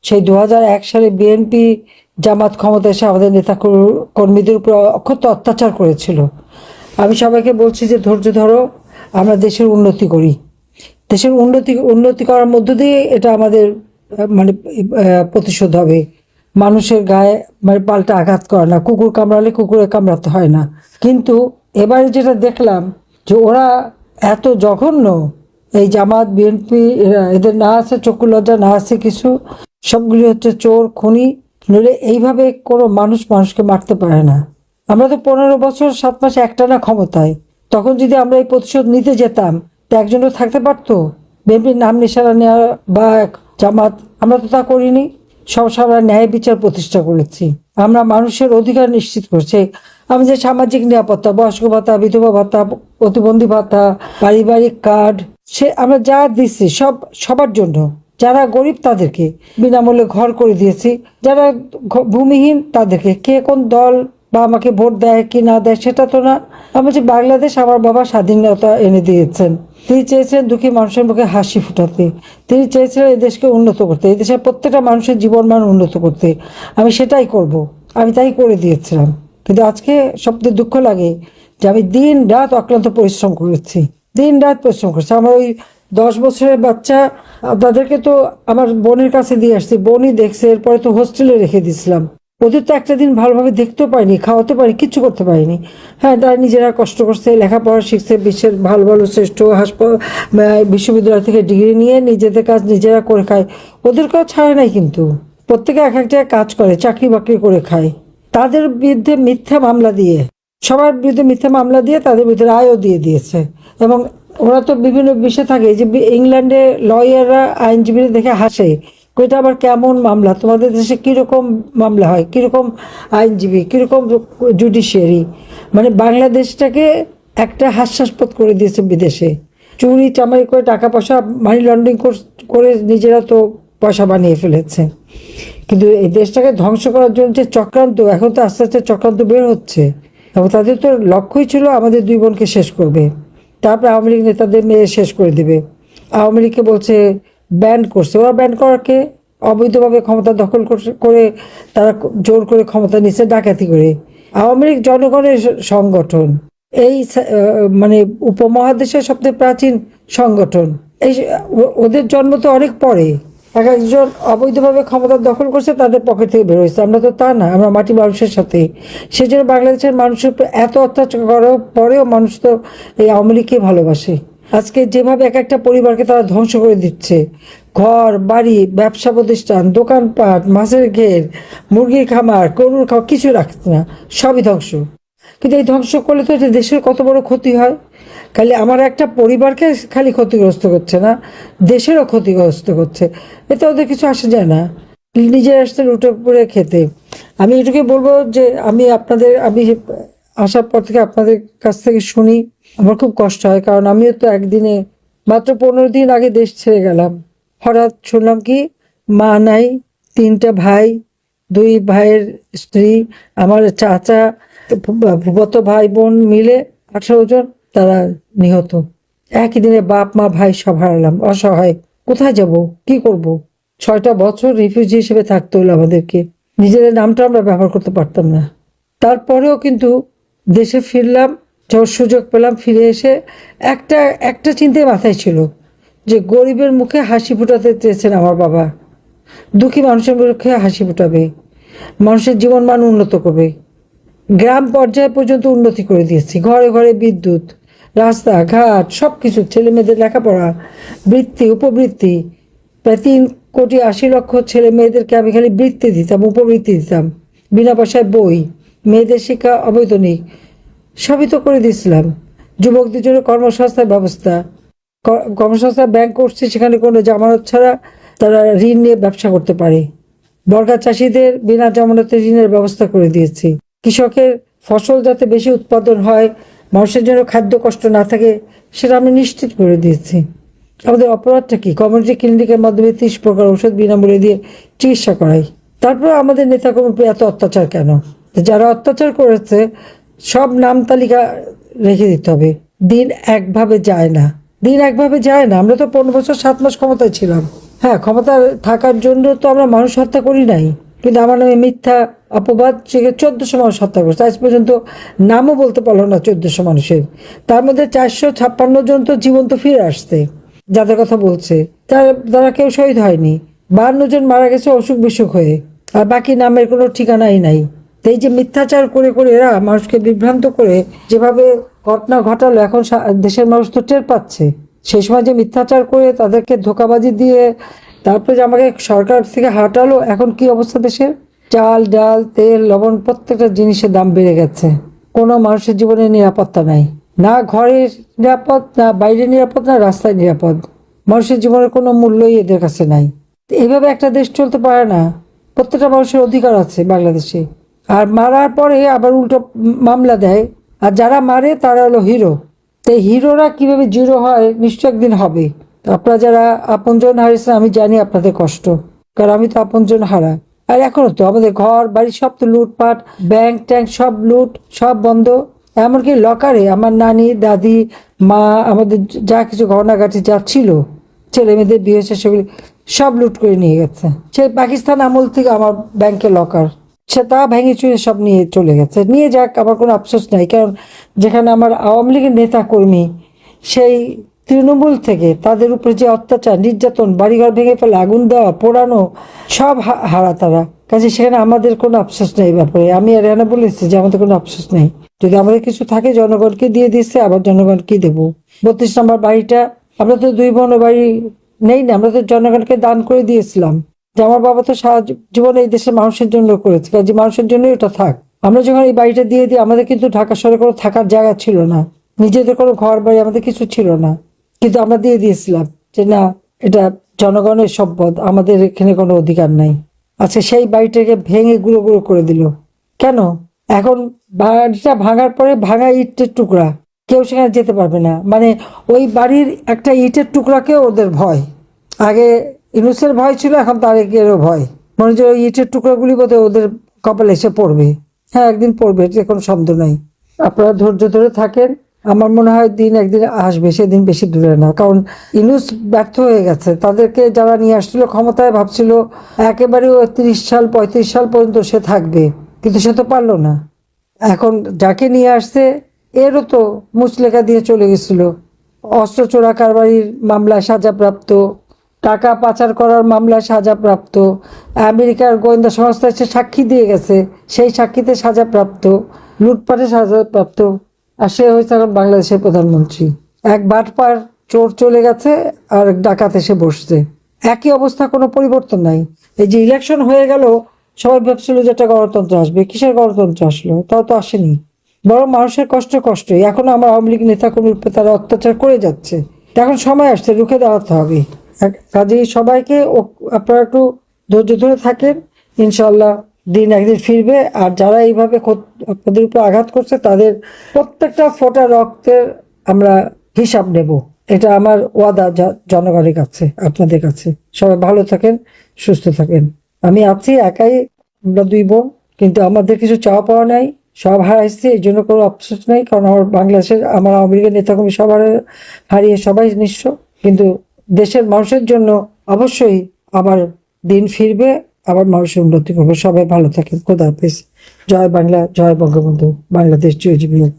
সেই 2001 সালে বিএনপি জামাত ক্ষমতা এসে আমাদের নেতা কর্মীদের উপর অক্ষত অত্যাচার করেছিল। আমি সবাইকে বলছি যে ধৈর্য ধরো, আমরা দেশের উন্নতি করি। দেশের উন্নতি করার মধ্য দিয়ে এটা আমাদের মানে প্রতিশোধ হবে। মানুষের গায়ে মানে পাল্টা আঘাত করে না, কুকুর কামড়ালে কুকুরে কামড়াতে হয় না। কিন্তু এবারে যেটা দেখলাম যে ওরা এত জঘন্য, এই জামাত বিএনপি এদের না আছে চক্ষু লজ্জা, না আছে কিছু, সবগুলি হচ্ছে চোর খুনি। নইলে এইভাবে কোনো মানুষকে মারতে পারে না। আমরা তো 15 বছর 7 মাস একটানা ক্ষমতায়, তখন যদি আমরা এই প্রতিশোধ নিতে যেতাম তো একজনও থাকতে পারতো? বিএনপির নাম নিশানা নেওয়া বা জামাত, আমরা তো তা করিনি। আমরা ন্যায় বিচার প্রতিষ্ঠা করেছি, আমরা মানুষের অধিকার নিশ্চিত করছি। আমাদের সামাজিক নিরাপত্তা, বয়স্ক ভাতা, বিধবা ভাতা, প্রতিবন্ধী ভাতা, পারিবারিক কার্ড, সে আমরা যা দিচ্ছি সবার জন্য। যারা গরিব তাদেরকে বিনামূল্যে ঘর করে দিয়েছি, যারা ভূমিহীন তাদেরকে। কে কোন দল বা আমাকে ভোট দেয় কি না দেয় সেটা তো না। আমি যে বাংলাদেশ আমার বাবা স্বাধীনতা এনে দিয়েছেন, তিনি চেয়েছিলেন দুঃখী মানুষের মুখে হাসি ফুটাতে, তিনি চেয়েছিলেন এই দেশকে উন্নত করতে, এই দেশের প্রত্যেকটা মানুষের জীবনমান উন্নত করতে। আমি সেটাই করব, আমি তাই করে দিয়েছিলাম। কিন্তু আজকে সবচেয়ে দুঃখ লাগে যে আমি দিন রাত অক্লান্ত পরিশ্রম করেছি, দিন রাত পরিশ্রম করেছি। আমার ওই 10 বছরের বাচ্চা, তাদেরকে তো আমার বোনের কাছে দিয়ে আসছি, বোনই দেখছে। এরপরে তো হোস্টেলে রেখে দিয়েছিলাম। ওদের তো একটা দিন ভালোভাবে দেখতেও পারিনি, খাওয়াতে পারিনি, কিচ্ছু করতে পারিনি। হ্যাঁ, তারা নিজেরা কষ্ট করছে, লেখাপড়া শিখছে, বিশ্বের ভালো ভালো শ্রেষ্ঠ বিশ্ববিদ্যালয় থেকে ডিগ্রি নিয়ে নিজেদের কাজ নিজেরা করে খায়। ওদের কাজ ছাড়ে নাই, কিন্তু প্রত্যেকে এক এক জায়গায় কাজ করে, চাকরি বাকরি করে খায়। তাদের বিরুদ্ধে মিথ্যা মামলা দিয়ে, সবার বিরুদ্ধে মিথ্যা মামলা দিয়ে তাদের বিরুদ্ধে রায়ও দিয়ে দিয়েছে। এবং ওরা তো বিভিন্ন বিষয় থাকে, যে ইংল্যান্ডে লয়াররা আইনজীবীরা দেখে হাসে, ওইটা আবার কেমন মামলা, তোমাদের দেশে কীরকম মামলা হয়, কীরকম আইনজীবী, কীরকম জুডিশিয়ারি। মানে বাংলাদেশটাকে একটা হাস্যাস্পদ করে দিয়েছে বিদেশে। চুরি চামারি করে টাকা পয়সা মানি লন্ডারিং করে নিজেরা তো পয়সা বানিয়ে ফেলেছে। কিন্তু এই দেশটাকে ধ্বংস করার জন্য যে চক্রান্ত, এখন তো আস্তে আস্তে চক্রান্ত বের হচ্ছে। এবং তাদের তো লক্ষ্যই ছিল আমাদের 2 বোনকে শেষ করবে, তারপরে আওয়ামী লীগ নেতাদের মেয়ে শেষ করে দেবে। আওয়ামী লীগকে বলছে ব্যান করছে, ওরা ব্যান করাকে অবৈধভাবে ক্ষমতা দখল করে তারা জোর করে ক্ষমতা নিচ্ছে ডাকাতি করে। আওয়ামী লীগ জনগণের সংগঠন, এই মানে উপমহাদেশের সবচেয়ে প্রাচীন সংগঠন। এই ওদের জন্ম তো অনেক পরে, এক একজন অবৈধভাবে ক্ষমতা দখল করছে, তাদের পকেট থেকে বের হয়েছে। আমরা তো তা না, আমরা মাটি মানুষের সাথে। সেই জন্য বাংলাদেশের মানুষের উপর এত অত্যাচার করার পরেও মানুষ তো এই আওয়ামী লীগকে ভালোবাসে। আজকে যেভাবে এক একটা পরিবারকে তারা ধ্বংস করে দিচ্ছে, ঘর বাড়ি, ব্যবসা প্রতিষ্ঠান, দোকানপাট, মাছের ঘের, মুরগির খামার, গরুর খামার, কিছু রাখছে না, সবই ধ্বংস। কিন্তু এই ধ্বংস করলে তো এটা দেশের কত বড় ক্ষতি হয়। খালি আমার একটা পরিবারকে খালি ক্ষতিগ্রস্ত করছে না, দেশেরও ক্ষতিগ্রস্ত করছে। এতে ওদের কিছু আসে যায় না, নিজের আসতে লুটে পুড়ে খেতে। আমি এটুকুই বলবো যে আমি আসার পর থেকে আপনাদের কাছ থেকে শুনি, আমার খুব কষ্ট হয়। কারণ আমিও তো একদিনে, মাত্র 15 দিন আগে দেশ ছেড়ে গেলাম। হঠাৎ শুনলাম কি মা নাই, 3টা ভাই, 2 ভাইয়ের স্ত্রী, আমার চাচা, ফুফাতো ভাই বোন মিলে 18 জন তারা নিহত। একই দিনে বাপ মা ভাই সব হারালাম। অসহায়, কোথায় যাব, কি করব? 6টা বছর রিফিউজি হিসেবে থাকতে হলো আমাদেরকে, নিজেদের নামটা আমরা ব্যবহার করতে পারতাম না। তারপরেও কিন্তু দেশে ফিরলাম, যখন সুযোগ পেলাম ফিরে এসে একটা চিন্তাই মাথায় ছিল, যে গরিবের মুখে হাসি ফুটাতে চেয়েছেন আমার বাবা, দুঃখী মানুষের মুখে হাসি ফুটাবে, মানুষের জীবনমান উন্নত করবে। গ্রাম পর্যায়ে পর্যন্ত উন্নতি করে দিয়েছি, ঘরে ঘরে বিদ্যুৎ, রাস্তাঘাট, সব কিছু, ছেলে মেয়েদের লেখাপড়া, বৃত্তি, উপবৃত্তি। প্রায় 3,80,00,000 ছেলে মেয়েদেরকে আমি খালি বৃত্তি দিতাম, উপবৃত্তি দিতাম, বিনা পয়সায় বই, মেয়েদের শিক্ষা অবৈতনিক, সবই তো করে দিয়েছিলাম। যুবকদের জন্য কর্মসংস্থান ব্যবস্থা, কর্মসংস্থান ব্যাংক করছে, সেখানে কোনো জামানত ছাড়া তারা ঋণ নিয়ে ব্যবসা করতে পারে। বর্গা চাষিদের বিনা জামানতে ঋণের ব্যবস্থা করে দিয়েছি। কৃষকের ফসল যাতে বেশি উৎপাদন হয়, মানুষের জন্য খাদ্য কষ্ট না থাকে, সেটা আমি নিশ্চিত করে দিয়েছি। আমাদের অপরাধটা কি? কমিউনিটি ক্লিনিকের মাধ্যমে 30 প্রকার ওষুধ বিনামূল্যে দিয়ে চিকিৎসা করাই। তারপর আমাদের নেতাকর্মী এত অত্যাচার কেন? যারা অত্যাচার করেছে সব নাম তালিকা রেখে দিতে হবে। দিন একভাবে যায় না, দিন একভাবে যায় না। আমরা তো 15 বছর 7 মাস ক্ষমতায় ছিলাম। হ্যাঁ, ক্ষমতা থাকার জন্য তো আমরা মানুষ হত্যা করি নাই, কিন্তু আমার নামে মিথ্যা অপবাদ সে 1400 মানুষ হত্যা করছে। আজ পর্যন্ত নামও বলতে পারলো না 1400 মানুষের। তার মধ্যে 456 জন তো জীবন্ত ফিরে আসছে, যাদের কথা বলছে তারা কেউ শহীদ হয়নি। 52 জন মারা গেছে অসুখ বিসুখ হয়ে, আর বাকি নামের কোনো ঠিকানাই নাই। তো এই যে মিথ্যাচার করে করে এরা মানুষকে বিভ্রান্ত করে যেভাবে ঘটনা ঘটালো, এখন দেশের মানুষ তো টের পাচ্ছে। সেই সময় যে মিথ্যাচার করে তাদেরকে ধোঁকাবাজি দিয়ে তারপরে যে আমাকে সরকার থেকে হাঁটালো, এখন কি অবস্থা দেশের? চাল ডাল তেল লবণ প্রত্যেকটা জিনিসের দাম বেড়ে গেছে। কোনো মানুষের জীবনে নিরাপত্তা নাই, না ঘরের নিরাপদ, না বাইরে নিরাপদ, না রাস্তায় নিরাপদ। মানুষের জীবনের কোনো মূল্যই এদের কাছে নাই। এইভাবে একটা দেশ চলতে পারে না। প্রত্যেকটা মানুষের অধিকার আছে বাংলাদেশে। আর মারার পরে আবার উল্টো মামলা দেয়, আর যারা মারে তারা হলো হিরো। তো হিরোরা কিভাবে জিরো হয় নিশ্চয় একদিন হবে। তো আপনারা যারা আপনজন হারিয়েছেন, আমি জানি আপনাদের কষ্ট, কারণ আমি তো আপনজন হারা। আর এখনো তো আমাদের ঘর বাড়ি সব তো লুটপাট, ব্যাংক ট্যাঙ্ক সব লুট, সব বন্ধ। এমনকি লকারে আমার নানি দাদি মা আমাদের যা কিছু গহনাগাটি যা ছিল, ছেলে মেয়েদের বিয়ে হয়েছে, সেগুলি সব লুট করে নিয়ে গেছে। সেই পাকিস্তান আমল থেকে আমার ব্যাংকে লকার, সে তা ভেঙে চুরে সব নিয়ে চলে গেছে। নিয়ে যাক, আমার কোনো আফসোস নাই, কারণ যেখানে আমার আওয়ামী লীগের নেতা কর্মী সেই তৃণমূল থেকে তাদের উপরে যে অত্যাচার নির্যাতন, বাড়িঘর ভেঙে ফেলে আগুন দেওয়া পোড়ানো, সব হারা তারা। কাজে সেখানে আমাদের কোনো আফসোস নেই। এই ব্যাপারে আমি আর এনা বলেছি যে আমাদের কোনো আফসোস নেই। যদি আমাদের কিছু থাকে জনগণকে দিয়ে দিচ্ছে, আবার জনগণকে দেবো। 32 নম্বর বাড়িটা আমরা তো 2 বোন বাড়ি নেই না, আমরা তো জনগণকে দান করে দিয়েছিলাম। যে আমার বাবা তো সারা জীবন এই দেশের মানুষের জন্য করেছে, কাজে মানুষের জন্যই এটা থাক। আমরা যখন এই বাড়িটা দিয়ে দিই, আমাদের কিন্তু ঢাকা শহরে কোনো থাকার জায়গা ছিল না, নিজেদের কোনো ঘর বাড়ি আমাদের কিছু ছিল না, কিন্তু আমরা দিয়ে দিয়েছিলাম যে না, এটা জনগণের সম্পদ, আমাদের এখানে কোনো অধিকার নাই। আচ্ছা, সেই বাড়িটাকে ভেঙে গুঁড়ো গুঁড়ো করে দিল কেন? এখন বাড়িটা ভাঙার পরে ভাঙা ইটের টুকরা, কেউ সেখানে যেতে পারবে না। মানে ওই বাড়ির একটা ইটের টুকরাকেও ওদের ভয়। আগে ইনুসের ভয় ছিল, এখন তারেকেরও ভয়। মনে হচ্ছে ওই ইটের টুকরাগুলি বোধহয় ওদের কপালে এসে পড়বে। হ্যাঁ, একদিন পড়বে, এতে কোনো সন্দেহ নাই। আপনারা ধৈর্য ধরে থাকেন। আমার মনে হয় দিন একদিন আসবে, সেদিন বেশি দূরে না। কারণ ইনুস ব্যর্থ হয়ে গেছে। তাদেরকে যারা নিয়ে আসছিল ক্ষমতায়, ভাবছিল একেবারে 30 সাল 35 সাল পর্যন্ত সে থাকবে, কিন্তু সে তো পারলো না। এখন যাকে নিয়ে আসছে এরও তো মুচলেখা দিয়ে চলে গেছিল। অস্ত্র চোরা কারবারির মামলায় সাজাপ্রাপ্ত, টাকা পাচার করার মামলায় সাজাপ্রাপ্ত, আমেরিকার গোয়েন্দা সংস্থা এসে সাক্ষী দিয়ে গেছে, সেই সাক্ষীতে সাজাপ্রাপ্ত, লুটপাটে সাজাপ্রাপ্ত। আর সে হয়েছে এখন বাংলাদেশের প্রধানমন্ত্রী। এক বাটপার চোর চলে গেছে, আর ডাকাত এসে বসছে। একই অবস্থা, কোনো পরিবর্তন নাই। এই যে ইলেকশন হয়ে গেল, সবাই ভাবছিল যে একটা গণতন্ত্র আসবে। কিসের গণতন্ত্র আসলো? তাও তো আসেনি। বরং মানুষের কষ্টই। এখন আমার আওয়ামী লীগ নেতাকর্মীর উপর তারা অত্যাচার করে যাচ্ছে। এখন সময় আসছে, রুখে দাঁড়াতে হবে। কাজেই সবাইকে আপনারা একটু ধৈর্য ধরে থাকেন, ইনশাল্লাহ দিন একদিন ফিরবে। আর যারা এইভাবে আপনাদের উপর আঘাত করছে, তাদের প্রত্যেকটা ফোঁটা রক্তের আমরা হিসাব নেব। এটা আমার ওয়াদা জনগণের কাছে, আপনাদের কাছে। সবাই ভালো থাকেন, সুস্থ থাকেন। আমি আছি একাই, আমরা 2 বোন, কিন্তু আমাদের কিছু চাওয়া পাওয়া নাই, সব হারাইছি। এই জন্য কোনো আফসোস নেই, কারণ আমার বাংলাদেশের আমার আওয়ামী লীগের নেতাকর্মী সবার হারিয়ে সবাই নিঃস্ব। কিন্তু দেশের মানুষের জন্য অবশ্যই আবার দিন ফিরবে, আবার মানুষের উন্নতি করবে। সবাই ভালো থাকেন। খোদা হাফেজ। জয় বাংলা, জয় বঙ্গবন্ধু, বাংলাদেশ চিরজীবী হোক।